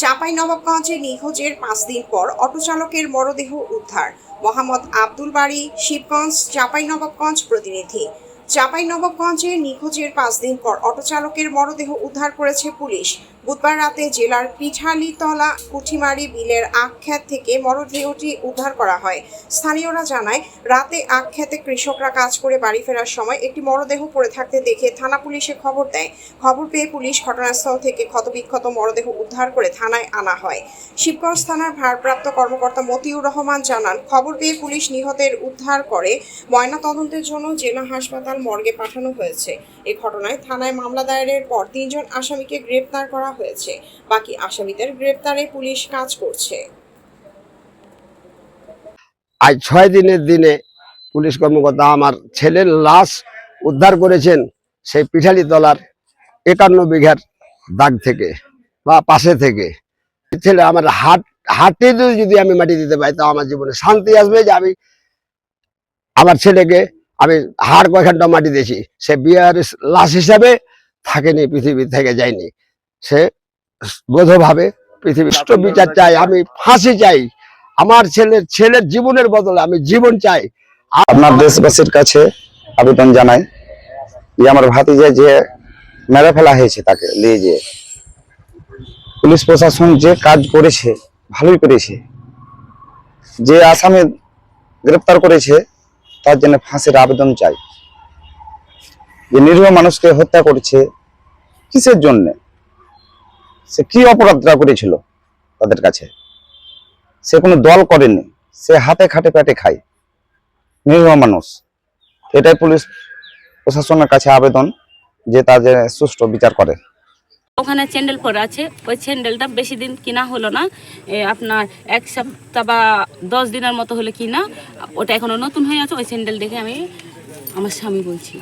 চাঁপাইনবাবগঞ্জে নিখোঁজের 5 দিন পর অটোচালকের মরদেহ উদ্ধার। মোহাম্মদ আব্দুল বারী, শিবগঞ্জ, চাঁপাইনবাবগঞ্জ প্রতিনিধি। চাঁপাইনবাবগঞ্জে নিখোঁজের 5 দিন পর অটোচালকের মরদেহ উদ্ধার করেছে পুলিশ। বুধবার রাতে জেলার পিঠালীতলা কুঠিমারি বিলের আখখ্যাত থেকে মরদেহটি উদ্ধার করা হয়। স্থানীয়রা জানায়, রাতে আখখ্যাতে কৃষকরা কাজ করে বাড়ি ফেরার সময় একটি মরদেহ পড়ে থাকতে দেখে থানা পুলিশে খবর দেয়। খবর পেয়ে পুলিশ ঘটনাস্থল থেকে ক্ষতবিক্ষত মরদেহ উদ্ধার করে থানায় আনা হয়। শিবগঞ্জ থানার ভারপ্রাপ্ত কর্মকর্তা মতিউর রহমান জানান, খবর পেয়ে পুলিশ নিহতের উদ্ধার করে ময়নাতদন্তের জন্য জেলা হাসপাতাল মর্গে পাঠানো হয়েছে। এই ঘটনায় থানায় মামলা দায়েরের পর 3 জন আসামিকে গ্রেপ্তার করা হয়েছে। বাকি আসামিদের গ্রেপ্তারে পুলিশ কাজ করছে। আজ 6 দিনের দিনে পুলিশ কর্মকর্তা আমার ছেলের লাশ উদ্ধার করেছেন সেই পিঠালীতলার 51 বিঘার দাগ থেকে বা পাশে থেকে। ছেলে আমার হাটে যদি আমি মাটি দিতে পারি তা আমার জীবনে শান্তি আসবে, যে আমি আমার ছেলেকে আমি হাড় কয়েকটা মাটি দিয়েছি, সে বিয়ার লাশ হিসাবে থাকেনি, পৃথিবী থেকে যায়নি, সে বোধভাবে পৃথিবীর বিচার চাই, আমি ফাঁসি চাই। আমার ছেলের জীবনের বদলে আমি জীবন চাই। আপনার দেশবাসীর কাছে আবেদন জানাই যে আমার ভাতিজা যে মেরে ফেলা হয়েছে তাকে নিয়ে যে পুলিশ প্রশাসন যে কাজ করেছে ভালোই করেছে, যে আসামি গ্রেপ্তার করেছে তার জন্য ফাঁসির আবেদন চাই। যে নিরীহ মানুষকে হত্যা করেছে কিসের জন্য, সে কি অপরাধটা করেছিল তাদের কাছে, সে কোনো দল করেনি, সে হাতে খাটে পেটে খায় নিরীহ মানুষ। এটাই পুলিশ প্রশাসনের কাছে আবেদন যে তাদের সুষ্ঠু বিচার করে। ওখানে স্যান্ডেল পরে আছে, ওই স্যান্ডেলটা বেশি দিন কিনা হলো না, আপনার 1 সপ্তাহ বা 10 দিনের মতো হলে কিনা, ওটা এখনো নতুন হয়ে আছে। ওই স্যান্ডেল দেখে আমি আমার স্বামী বলছি।